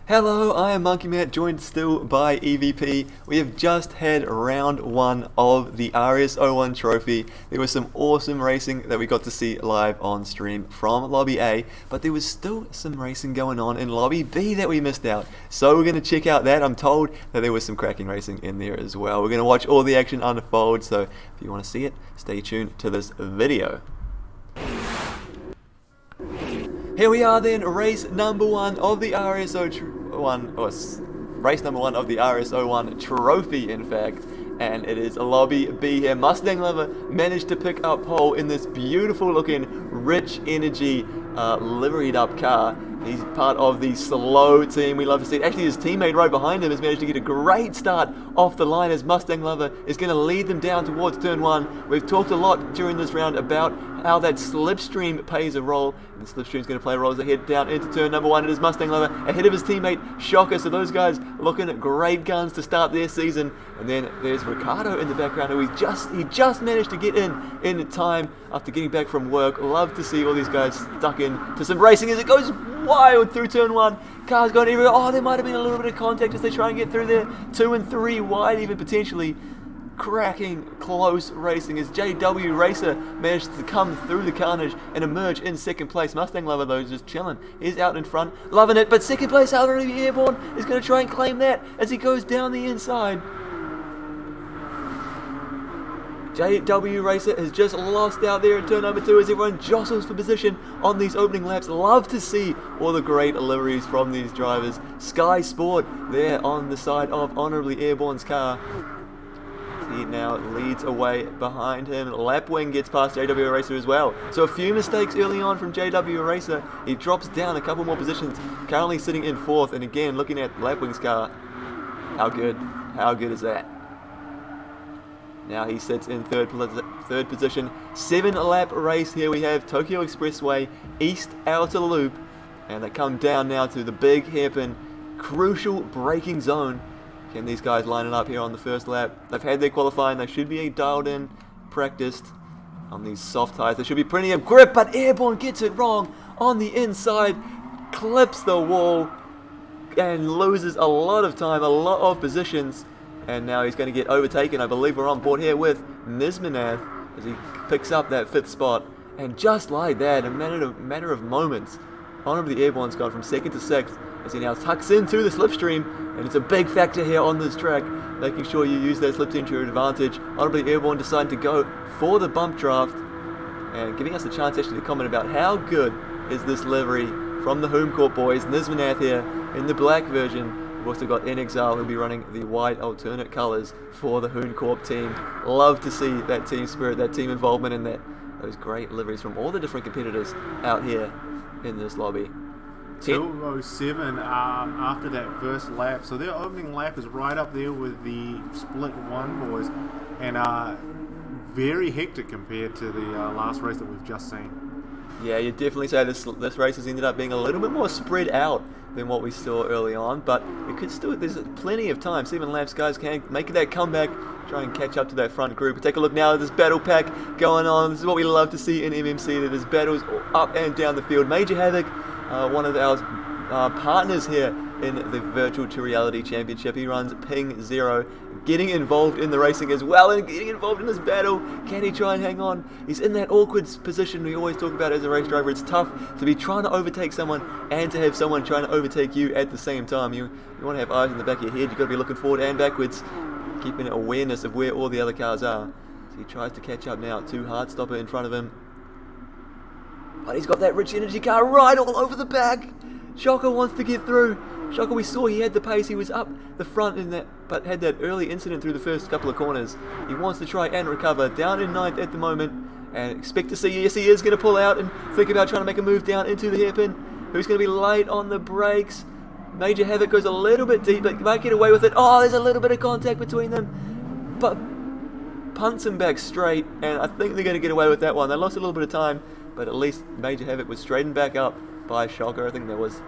Hello, I am Monkey Matt, joined still by EVP. We have just had round one of the R.S.01 Trophy. There was some awesome racing that we got to see live on stream from Lobby A, but there was still some racing going on in Lobby B that we missed out. So we're going to check out that. I'm told that there was some cracking racing in there as well. We're going to watch all the action unfold, so if you want to see it, stay tuned to this video. Here we are then, race number one of the R.S.01 Trophy, in fact, and it is Lobby B here. MustangLover managed to pick up pole in this beautiful looking, rich energy, liveried up car. He's part of the slow team. We love to see it. Actually, his teammate right behind him has managed to get a great start off the line as MustangLover is going to lead them down towards turn one. We've talked a lot during this round about how that slipstream plays a role, and the slipstream's going to play a role as they head down into turn number one. It is MustangLover ahead of his teammate Shocker, so those guys looking at great guns to start their season. And then there's Ricardo in the background, who he just managed to get in time after getting back from work. Love to see all these guys stuck in to some racing as it goes wild through turn one. Cars going everywhere. Oh, there might have been a little bit of contact as they try and get through there. 2 and 3 wide even potentially. Cracking close racing as JWRacing managed to come through the carnage and emerge in second place. MustangLover though is just chilling. He's out in front, loving it, but second place already Airbrn is going to try and claim that as he goes down the inside. JWRacing has just lost out there in turn number 2 as everyone jostles for position on these opening laps. Love to see all the great liveries from these drivers. Sky Sport there on the side of Honorably Airborne's car. He now leads away behind him. Lapwing gets past JWRacing as well. So a few mistakes early on from JWRacing. He drops down a couple more positions, currently sitting in 4th. And again, looking at Lapwing's car, how good is that? Now he sits in third position. 7-lap race here. We have Tokyo Expressway, East Outer Loop. And they come down now to the big hairpin, crucial braking zone. Can these guys line it up here on the first lap? They've had their qualifying. They should be dialed in, practiced on these soft tires. There should be plenty of grip, but Airbrn gets it wrong on the inside, clips the wall, and loses a lot of time, a lot of positions. And now he's going to get overtaken. I believe we're on board here with Nismanath as he picks up that 5th spot. And just like that, in a matter of moments, Honorably Airborne's gone from 2nd to 6th as he now tucks into the slipstream, and it's a big factor here on this track, making sure you use that slipstream to your advantage. Honorably Airbrn deciding to go for the bump draft and giving us a chance actually to comment about how good is this livery from the Home Court boys. Nismanath here in the black version. We've also got NXL who'll be running the white alternate colours for the Hoon Corp team. Love to see that team spirit, that team involvement in those great liveries from all the different competitors out here in this lobby. 2:07 after that first lap, so their opening lap is right up there with the split 1 boys, and very hectic compared to the last race that we've just seen. Yeah, you definitely say this race has ended up being a little bit more spread out than what we saw early on, but it could still, there's plenty of time. 7 laps, guys can make that comeback, try and catch up to that front group. Take a look now at this battle pack going on. This is what we love to see in MMC, that there's battles up and down the field. Major Havoc, one of our partners here in the Virtual to Reality Championship. He runs Ping Zero, getting involved in the racing as well and getting involved in this battle. Can he try and hang on? He's in that awkward position we always talk about as a race driver. It's tough to be trying to overtake someone and to have someone trying to overtake you at the same time. You want to have eyes in the back of your head. You've got to be looking forward and backwards, keeping awareness of where all the other cars are. So he tries to catch up now. 2 Heartstopper in front of him. But he's got that rich energy car right all over the back. Shocker wants to get through. Shocker, we saw he had the pace. He was up the front in that, but had that early incident through the first couple of corners. He wants to try and recover. Down in 9th at the moment, and expect to see, yes, he is going to pull out and think about trying to make a move down into the hairpin. Who's going to be late on the brakes? Major Havoc goes a little bit deep, but might get away with it. Oh, there's a little bit of contact between them, but punts him back straight, and I think they're going to get away with that one. They lost a little bit of time, but at least Major Havoc was straightened back up by Shocker. I think that was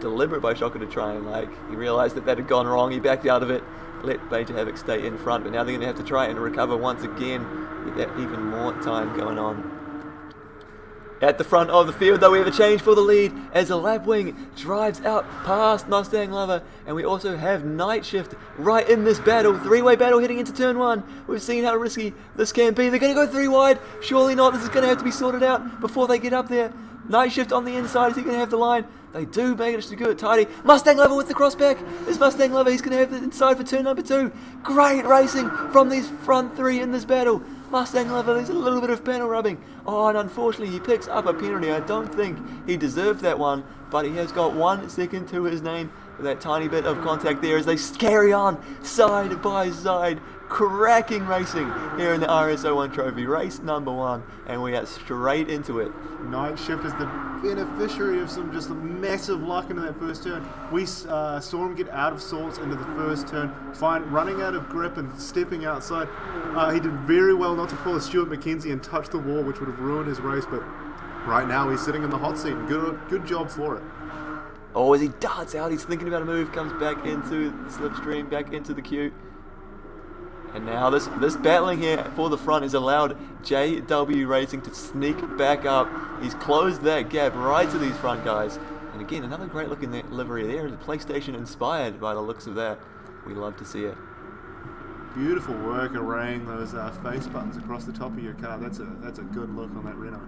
deliberate by Shocker to try and, he realised that had gone wrong. He backed out of it, let Major Havoc stay in front, but now they're going to have to try and recover once again with that even more time going on. At the front of the field, though, we have a change for the lead as the Lapwing drives out past MustangLover, and we also have NightShift right in this battle. Three-way battle heading into turn 1. We've seen how risky this can be. They're going to go 3 wide. Surely not. This is going to have to be sorted out before they get up there. NightShift on the inside. Is he going to have the line? They do manage to do it tidy. MustangLover with the crossback. It's MustangLover. He's going to have the inside for turn number 2. Great racing from these front 3 in this battle. MustangLover, there's a little bit of panel rubbing. Oh, and unfortunately he picks up a penalty. I don't think he deserved that one, but he has got 1 second to his name with that tiny bit of contact there as they carry on side by side. Cracking racing here in the R.S.01 Trophy, race number 1, and we are straight into it. NightShift is the beneficiary of some just massive luck into that first turn. We saw him get out of sorts into the first turn, running out of grip and stepping outside. He did very well not to pull a Stuart McKenzie and touch the wall, which would have ruined his race, but right now he's sitting in the hot seat. Good job for it. Oh, as he darts out, he's thinking about a move, comes back into the slipstream, back into the queue. And now this battling here for the front has allowed JWRacing to sneak back up. He's closed that gap right to these front guys. And again, another great looking livery there. The PlayStation inspired by the looks of that. We love to see it. Beautiful work arraying those face buttons across the top of your car. That's a good look on that Renault.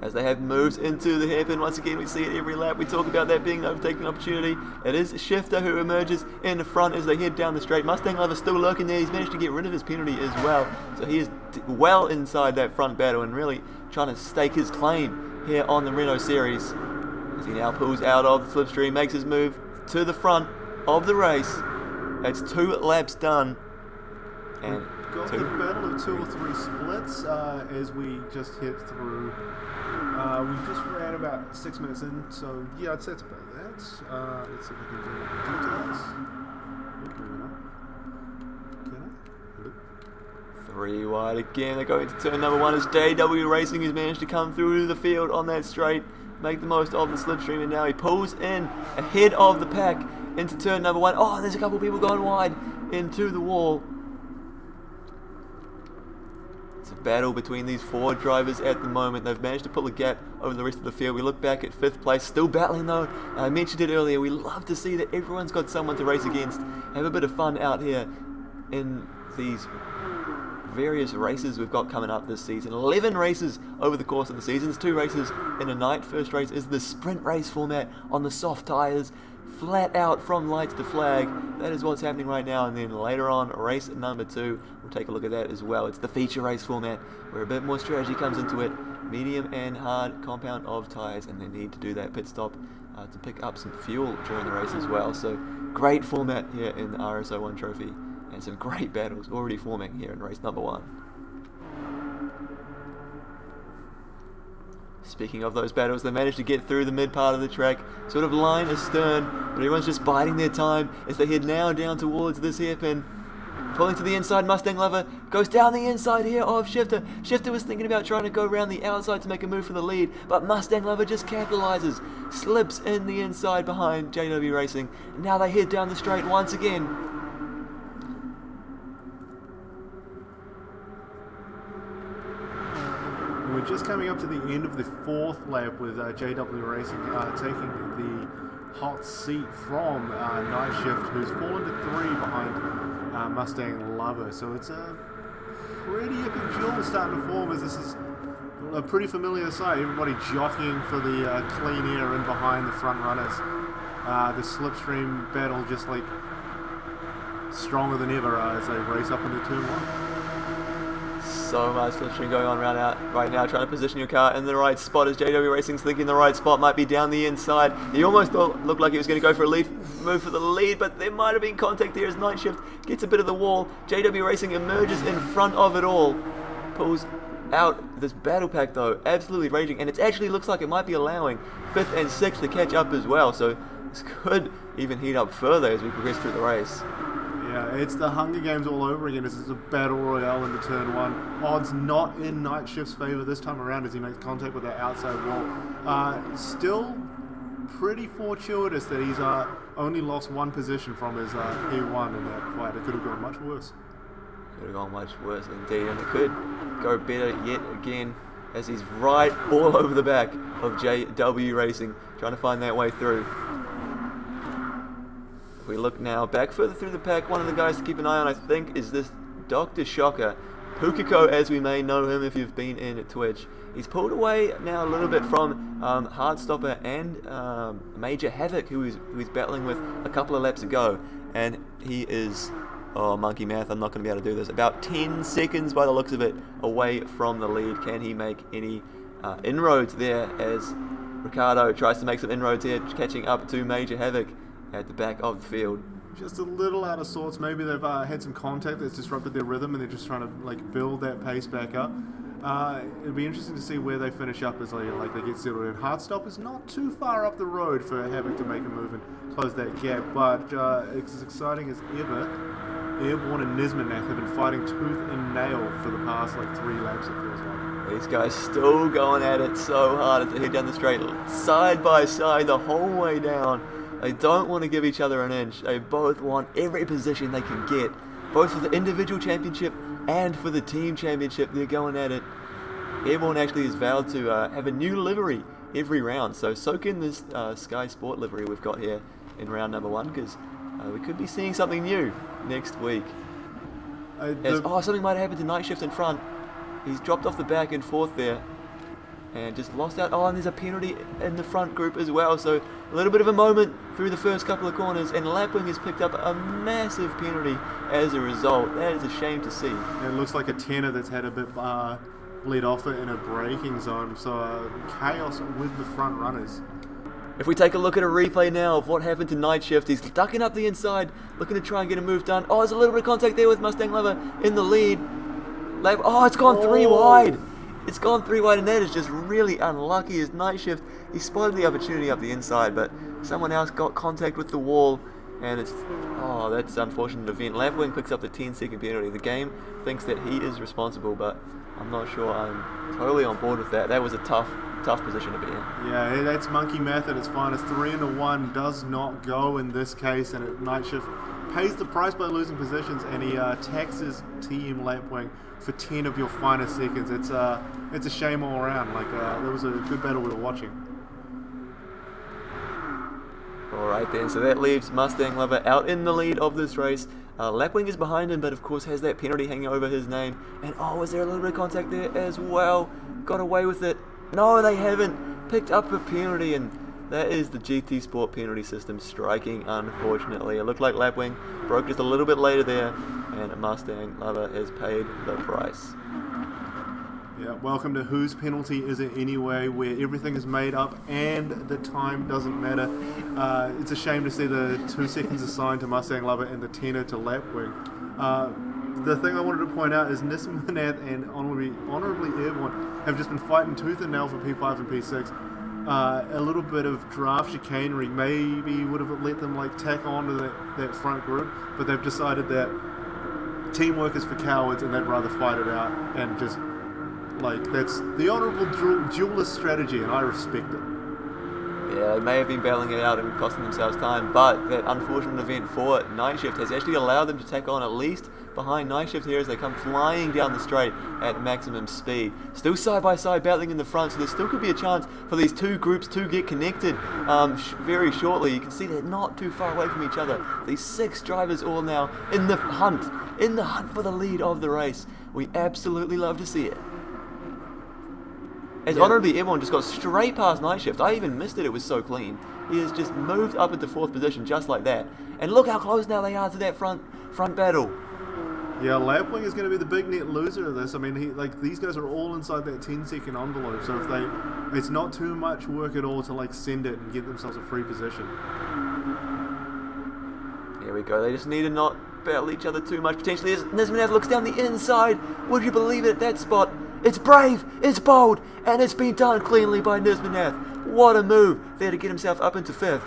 As they have moves into the hairpin, once again we see it every lap. We talk about that being an overtaking opportunity. It is Shifter who emerges in the front as they head down the straight. MustangLover still lurking there. He's managed to get rid of his penalty as well. So he is well inside that front battle and really trying to stake his claim here on the Renault series. As he now pulls out of the slipstream, makes his move to the front of the race. That's 2 laps done. And got the battle of 2 or 3 splits as we just hit through. We just ran about 6 minutes in, so yeah, I'd say it's about that. Let's see if we can do details. Maybe not. 3 wide again. They go into turn number 1 as JWRacing has managed to come through the field on that straight, make the most of the slipstream, and now he pulls in ahead of the pack into turn number 1. Oh, there's a couple people going wide into the wall. It's a battle between these 4 drivers at the moment. They've managed to pull a gap over the rest of the field. We look back at 5th place, still battling though. I mentioned it earlier, we love to see that everyone's got someone to race against. Have a bit of fun out here in these various races we've got coming up this season. 11 races over the course of the season. 2 races in a night. First race is the sprint race format on the soft tyres. Flat out from lights to flag. That is what's happening right now. And then later on, race number 2, we'll take a look at that as well. It's the feature race format where a bit more strategy comes into it. Medium and hard compound of tyres, and they need to do that pit stop to pick up some fuel during the race as well. So great format here in the R.S.01 Trophy, and some great battles already forming here in race number 1. Speaking of those battles, they managed to get through the mid part of the track, sort of line astern, but everyone's just biding their time as they head now down towards this hairpin. Pulling to the inside, MustangLover goes down the inside here of Shifter. Shifter was thinking about trying to go around the outside to make a move for the lead, but MustangLover just capitalizes, slips in the inside behind JWRacing. Now they head down the straight once again. We're just coming up to the end of the 4th lap with JWRacing taking the hot seat from NightShift, who's fallen to 3 behind MustangLover. So it's a pretty epic duel starting to form, as this is a pretty familiar sight. Everybody jockeying for the clean air in behind the front runners. The slipstream battle just like stronger than ever as they race up into turn 1. So much slipstream going on right now, trying to position your car in the right spot as JWRacing's thinking the right spot might be down the inside. He almost looked like he was going to go for a move for the lead, but there might have been contact there as NightShift gets a bit of the wall. JWRacing emerges in front of it all, pulls out this battle pack though, absolutely raging, and it actually looks like it might be allowing 5th and 6th to catch up as well, so this could even heat up further as we progress through the race. Yeah, it's the Hunger Games all over again. This is a battle royale into turn 1. Odds not in NightShift's favour this time around as he makes contact with that outside wall. Still pretty fortuitous that he's only lost 1 position from his P1 in that fight. It could have gone much worse. Could have gone much worse indeed, and it could go better yet again as he's right all over the back of JWRacing, trying to find that way through. If we look now back further through the pack, one of the guys to keep an eye on, I think, is this Dr. Shocker. Pukiko, as we may know him if you've been in Twitch. He's pulled away now a little bit from Heartstopper and Major Havoc, who he's battling with a couple of laps ago. And he is, oh, monkey math, I'm not going to be able to do this, about 10 seconds by the looks of it away from the lead. Can he make any inroads there as Ricardo tries to make some inroads here, catching up to Major Havoc at the back of the field? Just a little out of sorts. Maybe they've had some contact that's disrupted their rhythm, and they're just trying to build that pace back up. It'll be interesting to see where they finish up as they get settled in. Heartstopper's not too far up the road for having to make a move and close that gap, but it's as exciting as ever. Airbrn and Nismanath have been fighting tooth and nail for the past 3 laps, it feels like. These guys still going at it so hard as they head down the straight, side by side the whole way down. They don't want to give each other an inch. They both want every position they can get, both for the individual championship and for the team championship. They're going at it. Airbrn actually has vowed to have a new livery every round, so soak in this Sky Sport livery we've got here in round number 1, because we could be seeing something new next week. Something might have happened to NightShift in front. He's dropped off the back and forth there and just lost out. Oh, and there's a penalty in the front group as well, so a little bit of a moment through the first couple of corners, and Lapwing has picked up a massive penalty as a result. That is a shame to see. It looks like a tenner that's had a bit bleed off it in a braking zone, so chaos with the front runners. If we take a look at a replay now of what happened to NightShift, he's ducking up the inside, looking to try and get a move done. Oh, there's a little bit of contact there with MustangLover in the lead. Oh, it's gone 3 wide. It's gone 3 wide, and that is just really unlucky as NightShift. He spotted the opportunity up the inside, but someone else got contact with the wall, and that's an unfortunate event. Lapwing picks up the 10-second penalty. The game thinks that he is responsible, but I'm not sure I'm totally on board with that. That was a tough position to be in. Yeah, that's monkey math at its finest. 3-1 does not go in this case, and NightShift pays the price by losing positions, and he taxes Team Lapwing for 10 of your finest seconds. It's a shame all around. There was a good battle we were watching. Alright then, so that leaves MustangLover out in the lead of this race. Lapwing is behind him, but of course has that penalty hanging over his name. And was there a little bit of contact there as well? Got away with it. No, they haven't. Picked up a penalty, and that is the GT Sport penalty system striking, unfortunately. It looked like Lapwing broke just a little bit later there, and MustangLover has paid the price. Yeah, welcome to Whose Penalty Is It Anyway, where everything is made up and the time doesn't matter. It's a shame to see the 2 seconds assigned to MustangLover and the 10 to Lapwing. The thing I wanted to point out is Nismanath and Honorably Airborne have just been fighting tooth and nail for P5 and P6. A little bit of draft chicanery maybe would have let them tack on to that front group, but they've decided that teamwork is for cowards and they'd rather fight it out, and just that's the honourable duelist strategy, and I respect it. Yeah, they may have been battling it out and costing themselves time, but that unfortunate event for NightShift has actually allowed them to tack on at least behind NightShift here as they come flying down the straight at maximum speed. Still side by side battling in the front, so there still could be a chance for these two groups to get connected very shortly. You can see they're not too far away from each other. These 6 drivers all now in the hunt for the lead of the race. We absolutely love to see it. As Honorably Airborne just got straight past NightShift. I even missed it, it was so clean. He has just moved up into 4th position just like that. And look how close now they are to that front battle. Yeah, Lapwing is going to be the big net loser of this. I mean, these guys are all inside that 10-second envelope, so it's not too much work at all to send it and get themselves a free position. Here we go. They just need to not battle each other too much. Potentially, as Nismanath looks down the inside, would you believe it, at that spot? It's brave, it's bold, and it's been done cleanly by Nismanath. What a move there to get himself up into 5th.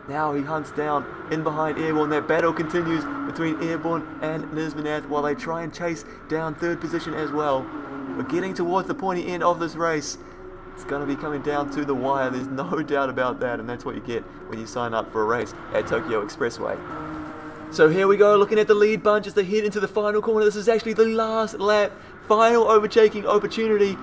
Now he hunts down in behind Airborne. That battle continues between Airborne and Nismanath while they try and chase down 3rd position as well. We're getting towards the pointy end of this race. It's going to be coming down to the wire, there's no doubt about that, and that's what you get when you sign up for a race at Tokyo Expressway. So here we go, looking at the lead bunch as they head into the final corner. This is actually the last lap Final overtaking opportunity.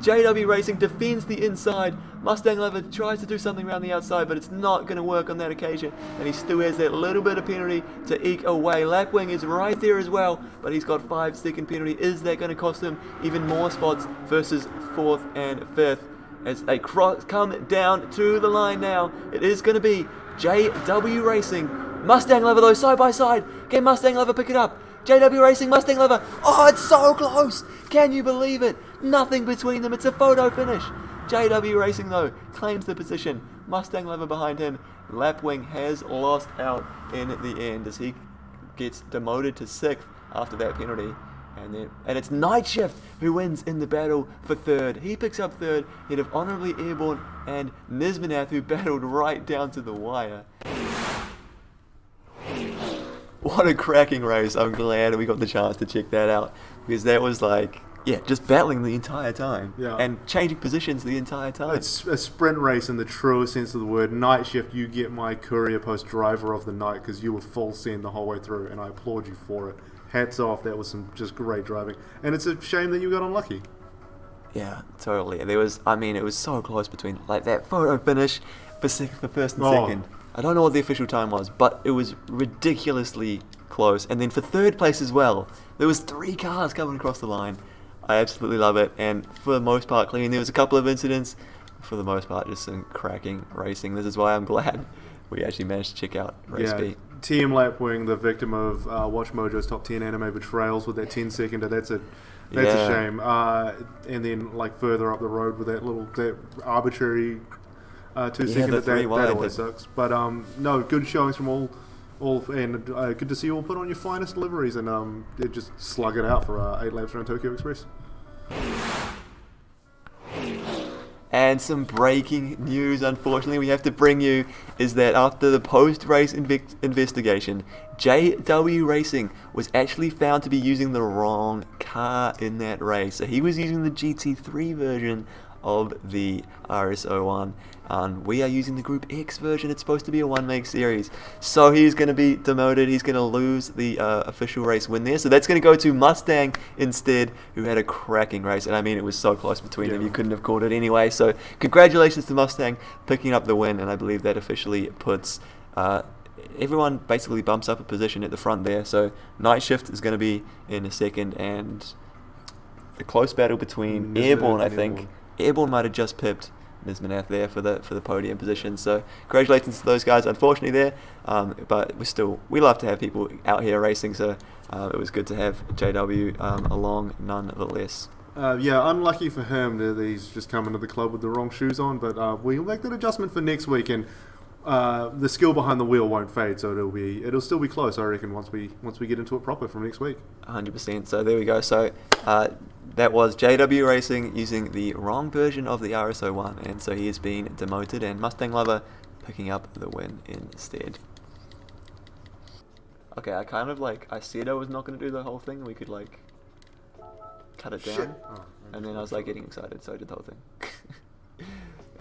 JWRacing defends the inside. MustangLover tries to do something around the outside, but it's not going to work on that occasion, and he still has that little bit of penalty to eke away. Lapwing is right there as well, but he's got 5-second penalty. Is that going to cost him even more spots versus 4th and 5th? As they come down to the line now, it is going to be JWRacing. MustangLover though, side by side. Can MustangLover pick it up? JWRacing, MustangLover. Oh, it's so close. Can you believe it? Nothing between them. It's a photo finish. JWRacing though claims the position. MustangLover behind him. Lapwing has lost out in the end as he gets demoted to 6th after that penalty. And it's NightShift who wins in the battle for 3rd. He picks up 3rd, ahead of Honorably Airborn and Nismanath, who battled right down to the wire. What a cracking race. I'm glad we got the chance to check that out, because that was like, yeah, just battling the entire time. Yeah. And changing positions the entire time. It's a sprint race in the truest sense of the word. NightShift, you get my courier post driver of the night, because you were full send the whole way through, and I applaud you for it. Hats off, that was some just great driving. And it's a shame that you got unlucky. Yeah, totally. It was so close between, like, that photo finish for first and second. I don't know what the official time was, but it was ridiculously close. And then for 3rd place as well, there was 3 cars coming across the line. I absolutely love it, and for the most part clean. There was a couple of incidents, for the most part just some cracking racing. This is why I'm glad we actually managed to check out Race B. TM Lapwing, the victim of Watch Mojo's top 10 anime betrayals with that 10-seconder. That's a shame. And then like further up the road with that arbitrary 2-seconder, that always sucks. But no, good showings from all, and good to see you all put on your finest liveries and just slug it out for 8 laps around Tokyo Express. And some breaking news, unfortunately, we have to bring you, is that after the post-race investigation, JWRacing was actually found to be using the wrong car in that race. So he was using the GT3 version of the R.S.01, and we are using the Group X version. It's supposed to be a one-make series, so he's going to be demoted. He's going to lose the official race win there, so that's going to go to Mustang instead, who had a cracking race. And I mean, it was so close between them, you couldn't have called it anyway. So congratulations to Mustang picking up the win, and I believe that officially puts everyone basically bumps up a position at the front there. So NightShift is going to be in a second, and the close battle between Airbrn, I think. Airbrn might have just pipped Nismanath there for the podium position. So congratulations to those guys. Unfortunately there, but we love to have people out here racing. So it was good to have JW along nonetheless. Unlucky for him that he's just come into the club with the wrong shoes on. But we'll make that adjustment for next week, and the skill behind the wheel won't fade. So it'll still be close, I reckon, once we get into it proper from next week. 100%. So there we go. So that was JWRacing using the wrong version of the RS01, and so he has been demoted, and MustangLover picking up the win instead. Okay, I said I was not going to do the whole thing. We could cut it down, and then I was getting excited, so I did the whole thing.